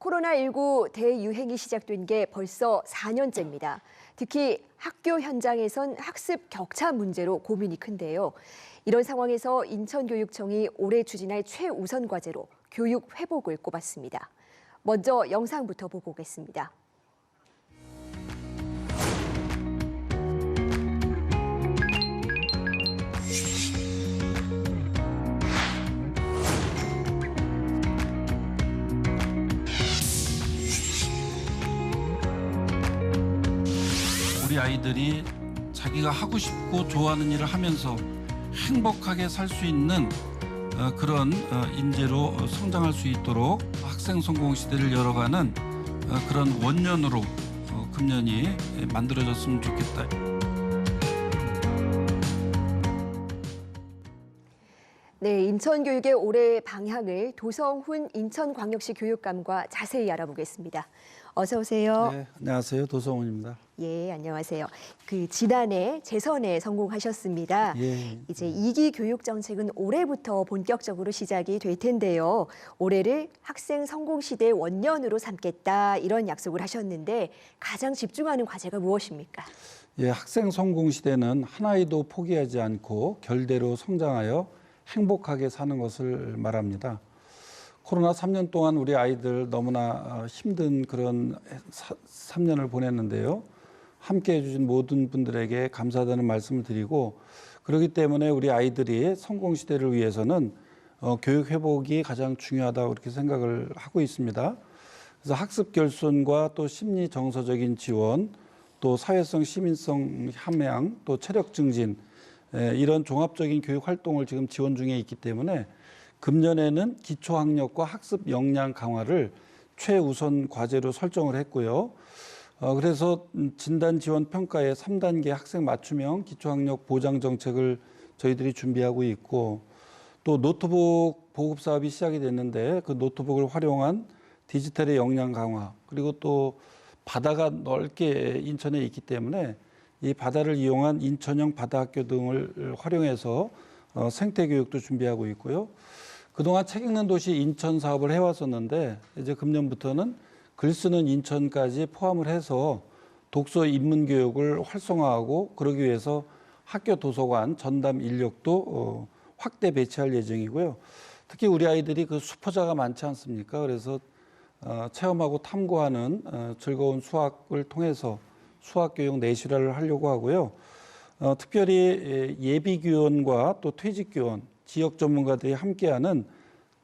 코로나19 대유행이 시작된 게 벌써 4년째입니다. 특히 학교 현장에선 학습 격차 문제로 고민이 큰데요. 이런 상황에서 인천교육청이 올해 추진할 최우선 과제로 교육 회복을 꼽았습니다. 먼저 영상부터 보고 오겠습니다. 우리 아이들이 자기가 하고 싶고 좋아하는 일을 하면서 행복하게 살 수 있는 그런 인재로 성장할 수 있도록 학생 성공 시대를 열어가는 그런 원년으로 금년이 만들어졌으면 좋겠다. 네, 인천교육의 올해의 방향을 도성훈 인천광역시 교육감과 자세히 알아보겠습니다. 어서 오세요. 네, 안녕하세요. 도성훈입니다. 예, 안녕하세요. 지난해 재선에 성공하셨습니다. 예. 이제 2기 교육 정책은 올해부터 본격적으로 시작이 될 텐데요. 올해를 학생 성공 시대 원년으로 삼겠다 이런 약속을 하셨는데 가장 집중하는 과제가 무엇입니까? 예, 학생 성공 시대는 한 아이도 포기하지 않고 결대로 성장하여 행복하게 사는 것을 말합니다. 코로나 3년 동안 우리 아이들 너무나 힘든 그런 3년을 보냈는데요. 함께해 주신 모든 분들에게 감사하다는 말씀을 드리고, 그렇기 때문에 우리 아이들이 성공 시대를 위해서는 교육 회복이 가장 중요하다고 그렇게 생각을 하고 있습니다. 그래서 학습 결손과 또 심리 정서적인 지원, 또 사회성 시민성 함양, 또 체력 증진, 이런 종합적인 교육 활동을 지금 지원 중에 있기 때문에 금년에는 기초학력과 학습 역량 강화를 최우선 과제로 설정을 했고요. 그래서 진단 지원 평가의 3단계 학생 맞춤형 기초학력 보장 정책을 저희들이 준비하고 있고, 또 노트북 보급 사업이 시작이 됐는데 그 노트북을 활용한 디지털의 역량 강화, 그리고 또 바다가 넓게 인천에 있기 때문에 이 바다를 이용한 인천형 바다학교 등을 활용해서 생태 교육도 준비하고 있고요. 그동안 책 읽는 도시 인천 사업을 해왔었는데 이제 금년부터는 글 쓰는 인천까지 포함을 해서 독서 입문 교육을 활성화하고, 그러기 위해서 학교 도서관 전담 인력도 확대 배치할 예정이고요. 특히 우리 아이들이 그 수포자가 많지 않습니까? 그래서 체험하고 탐구하는 즐거운 수학을 통해서 수학교육 내실화를 하려고 하고요. 특별히 예비교원과 또 퇴직교원, 지역 전문가들이 함께하는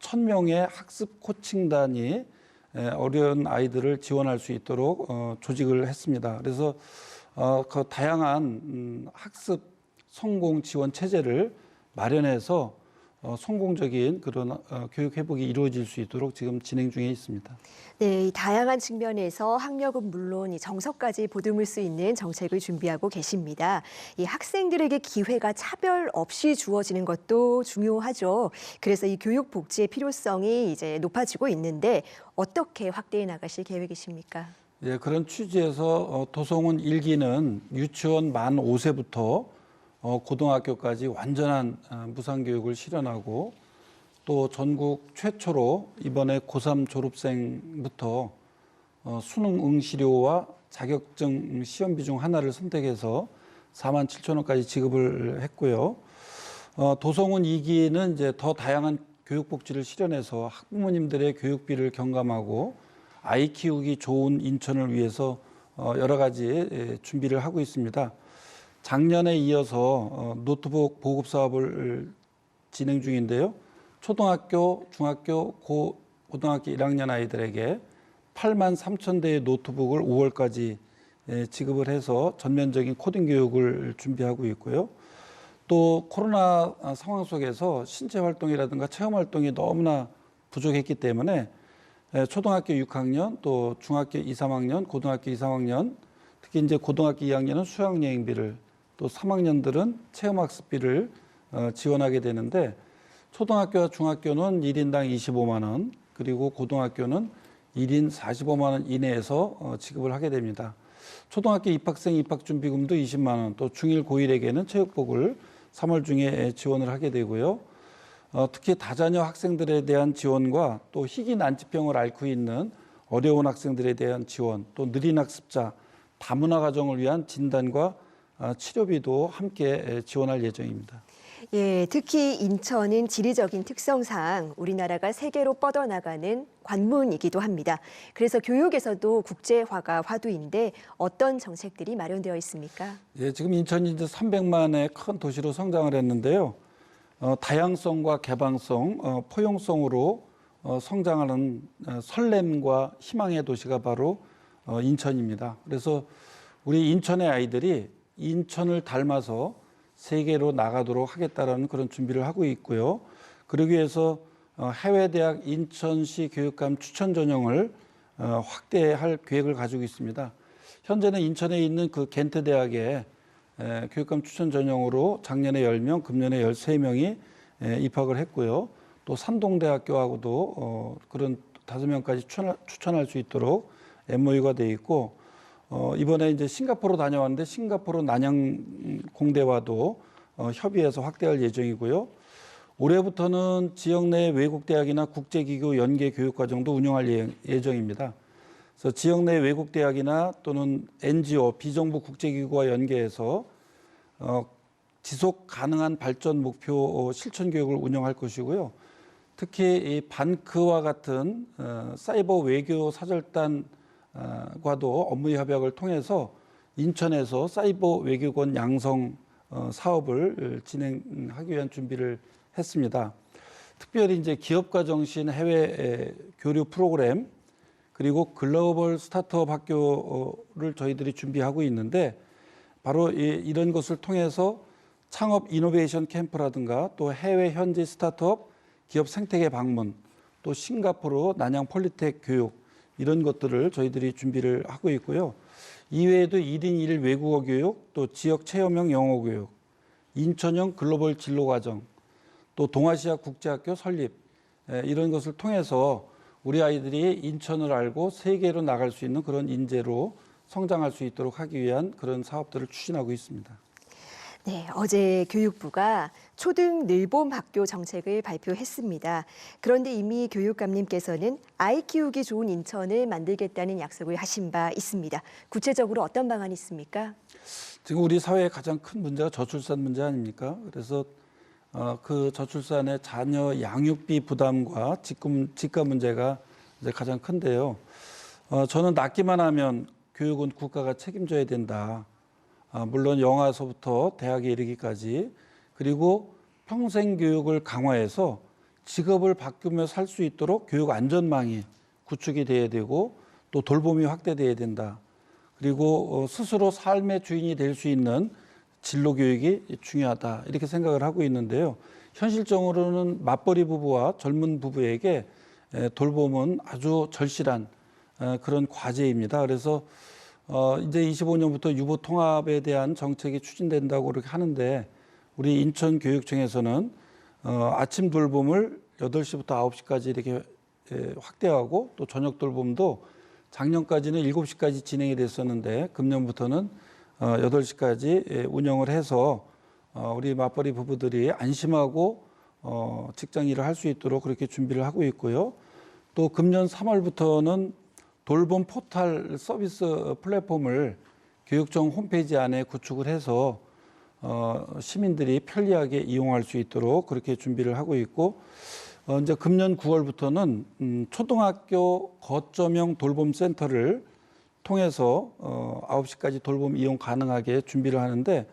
1000명의 학습 코칭단이 어려운 아이들을 지원할 수 있도록 조직을 했습니다. 그래서 그 다양한 학습 성공 지원 체제를 마련해서 성공적인 그런 교육 회복이 이루어질 수 있도록 지금 진행 중에 있습니다. 네, 이 다양한 측면에서 학력은 물론 이 정서까지 보듬을 수 있는 정책을 준비하고 계십니다. 이 학생들에게 기회가 차별 없이 주어지는 것도 중요하죠. 그래서 이 교육 복지의 필요성이 이제 높아지고 있는데 어떻게 확대해 나가실 계획이십니까? 예, 그런 취지에서 도성훈 1기는 유치원 만 5세부터 고등학교까지 완전한 무상교육을 실현하고, 또 전국 최초로 이번에 고3 졸업생부터 수능 응시료와 자격증 시험비 중 하나를 선택해서 47,000원까지 지급을 했고요. 도성훈 2기는 이제 더 다양한 교육복지를 실현해서 학부모님들의 교육비를 경감하고 아이 키우기 좋은 인천을 위해서 여러 가지 준비를 하고 있습니다. 작년에 이어서 노트북 보급 사업을 진행 중인데요. 초등학교, 중학교, 고등학교 1학년 아이들에게 83,000대의 노트북을 5월까지 지급을 해서 전면적인 코딩 교육을 준비하고 있고요. 또 코로나 상황 속에서 신체 활동이라든가 체험 활동이 너무나 부족했기 때문에 초등학교 6학년, 또 중학교 2, 3학년, 고등학교 2, 3학년, 특히 이제 고등학교 2학년은 수학여행비를, 또 3학년들은 체험학습비를 지원하게 되는데, 초등학교와 중학교는 1인당 25만 원, 그리고 고등학교는 1인 45만 원 이내에서 지급을 하게 됩니다. 초등학교 입학생 입학준비금도 20만 원, 또 중1, 고1에게는 체육복을 3월 중에 지원을 하게 되고요. 특히 다자녀 학생들에 대한 지원과 또 희귀 난치병을 앓고 있는 어려운 학생들에 대한 지원, 또 느린 학습자, 다문화 가정을 위한 진단과 치료비도 함께 지원할 예정입니다. 예, 특히 인천은 지리적인 특성상 우리나라가 세계로 뻗어나가는 관문이기도 합니다. 그래서 교육에서도 국제화가 화두인데 어떤 정책들이 마련되어 있습니까? 예, 지금 인천이 이제 300만의 큰 도시로 성장을 했는데요. 다양성과 개방성, 포용성으로 성장하는 설렘과 희망의 도시가 바로 인천입니다. 그래서 우리 인천의 아이들이 인천을 닮아서 세계로 나가도록 하겠다라는 그런 준비를 하고 있고요. 그러기 위해서 해외대학 인천시 교육감 추천 전형을 확대할 계획을 가지고 있습니다. 현재는 인천에 있는 그 겐트 대학에 교육감 추천 전형으로 작년에 10명, 금년에 13명이 입학을 했고요. 또 산동대학교하고도 그런 5명까지 추천할 수 있도록 MOU가 돼 있고, 이번에 이제 싱가포르 다녀왔는데 싱가포르 난양공대와도 협의해서 확대할 예정이고요. 올해부터는 지역 내 외국 대학이나 국제기구 연계 교육과정도 운영할 예정입니다. 그래서 지역 내 외국 대학이나 또는 NGO 비정부 국제기구와 연계해서 지속 가능한 발전 목표 실천 교육을 운영할 것이고요. 특히 이 반크와 같은 사이버 외교 사절단과도 업무 협약을 통해서 인천에서 사이버 외교권 양성 사업을 진행하기 위한 준비를 했습니다. 특별히 이제 기업가 정신 해외 교류 프로그램 그리고 글로벌 스타트업 학교를 저희들이 준비하고 있는데 바로 이런 것을 통해서 창업 이노베이션 캠프라든가 또 해외 현지 스타트업 기업 생태계 방문 또 싱가포르 난양 폴리텍 교육 이런 것들을 저희들이 준비를 하고 있고요. 이외에도 1인 1 외국어 교육 또 지역 체험형 영어 교육 인천형 글로벌 진로 과정 또 동아시아 국제학교 설립 이런 것을 통해서 우리 아이들이 인천을 알고 세계로 나갈 수 있는 그런 인재로 성장할 수 있도록 하기 위한 그런 사업들을 추진하고 있습니다. 네, 어제 교육부가 초등 늘봄 학교 정책을 발표했습니다. 그런데 이미 교육감님께서는 아이 키우기 좋은 인천을 만들겠다는 약속을 하신 바 있습니다. 구체적으로 어떤 방안이 있습니까? 지금 우리 사회의 가장 큰 문제가 저출산 문제 아닙니까? 그래서 그 저출산의 자녀 양육비 부담과 직감 문제가 이제 가장 큰데요. 저는 낳기만 하면 교육은 국가가 책임져야 된다. 물론 영아서부터 대학에 이르기까지 그리고 평생 교육을 강화해서 직업을 바꾸며 살 수 있도록 교육 안전망이 구축이 돼야 되고 또 돌봄이 확대돼야 된다. 그리고 스스로 삶의 주인이 될 수 있는 진로 교육이 중요하다. 이렇게 생각을 하고 있는데요. 현실적으로는 맞벌이 부부와 젊은 부부에게 돌봄은 아주 절실한 그런 과제입니다. 그래서 이제 25년부터 유보 통합에 대한 정책이 추진된다고 그렇게 하는데 우리 인천교육청에서는 아침 돌봄을 8시부터 9시까지 이렇게 확대하고 또 저녁 돌봄도 작년까지는 7시까지 진행이 됐었는데 금년부터는 8시까지 운영을 해서 우리 맞벌이 부부들이 안심하고 직장 일을 할 수 있도록 그렇게 준비를 하고 있고요. 또 금년 3월부터는 돌봄 포털 서비스 플랫폼을 교육청 홈페이지 안에 구축을 해서 시민들이 편리하게 이용할 수 있도록 그렇게 준비를 하고 있고 이제 금년 9월부터는 초등학교 거점형 돌봄 센터를 통해서 9시까지 돌봄 이용 가능하게 준비를 하는데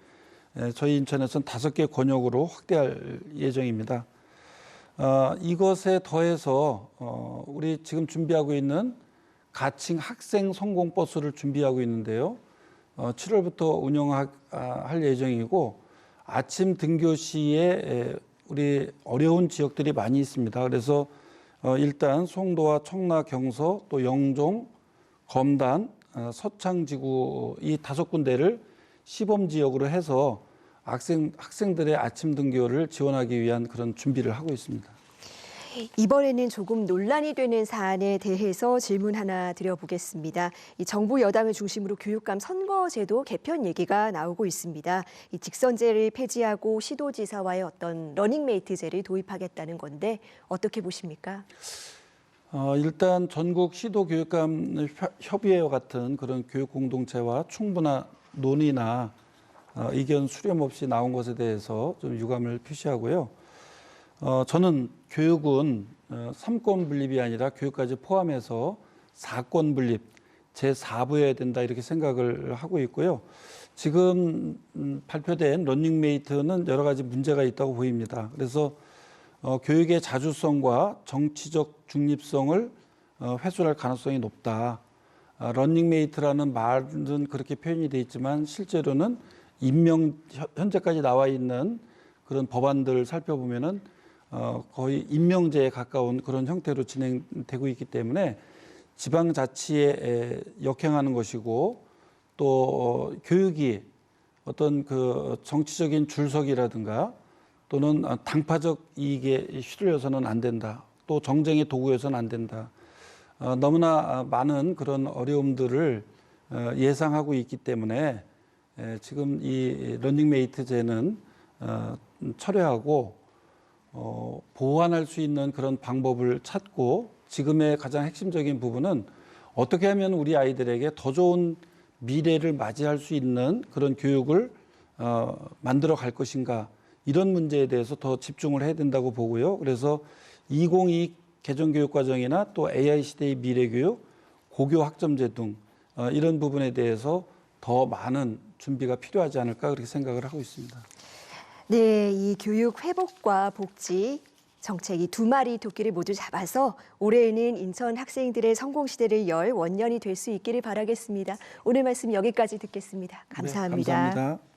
저희 인천에서는 5개 권역으로 확대할 예정입니다. 이것에 더해서 우리 지금 준비하고 있는 가칭 학생 성공 버스를 준비하고 있는데요. 7월부터 운영할 예정이고 아침 등교 시에 우리 어려운 지역들이 많이 있습니다. 그래서 일단 송도와 청라, 경서, 또 영종, 검단, 서창지구 이 5군데를 시범 지역으로 해서 학생들의 아침 등교를 지원하기 위한 그런 준비를 하고 있습니다. 이번에는 조금 논란이 되는 사안에 대해서 질문 하나 드려보겠습니다. 이 정부 여당을 중심으로 교육감 선거제도 개편 얘기가 나오고 있습니다. 이 직선제를 폐지하고 시도지사와의 어떤 러닝메이트제를 도입하겠다는 건데 어떻게 보십니까? 일단 전국 시도교육감 협의회와 같은 그런 교육 공동체와 충분한 논의나 의견 수렴 없이 나온 것에 대해서 좀 유감을 표시하고요. 저는 교육은 삼권 분립이 아니라 교육까지 포함해서 사권 분립, 제4부여야 된다 이렇게 생각을 하고 있고요. 지금 발표된 러닝메이트는 여러 가지 문제가 있다고 보입니다. 그래서 교육의 자주성과 정치적 중립성을 훼손할 가능성이 높다. 러닝메이트라는 말은 그렇게 표현이 돼 있지만 실제로는 현재까지 나와 있는 그런 법안들을 살펴보면은 거의 임명제에 가까운 그런 형태로 진행되고 있기 때문에 지방자치에 역행하는 것이고 또 교육이 어떤 그 정치적인 줄서기라든가 또는 당파적 이익에 휘둘려서는 안 된다. 또 정쟁의 도구여서는 안 된다. 너무나 많은 그런 어려움들을 예상하고 있기 때문에 지금 이 러닝메이트제는 철회하고 보완할 수 있는 그런 방법을 찾고 지금의 가장 핵심적인 부분은 어떻게 하면 우리 아이들에게 더 좋은 미래를 맞이할 수 있는 그런 교육을 만들어 갈 것인가 이런 문제에 대해서 더 집중을 해야 된다고 보고요. 그래서 2022 개정교육과정이나 또 AI 시대의 미래교육, 고교 학점제 등 이런 부분에 대해서 더 많은 준비가 필요하지 않을까 그렇게 생각을 하고 있습니다. 네, 이 교육 회복과 복지 정책이 두 마리 토끼를 모두 잡아서 올해에는 인천 학생들의 성공 시대를 열 원년이 될 수 있기를 바라겠습니다. 오늘 말씀 여기까지 듣겠습니다. 감사합니다. 네, 감사합니다.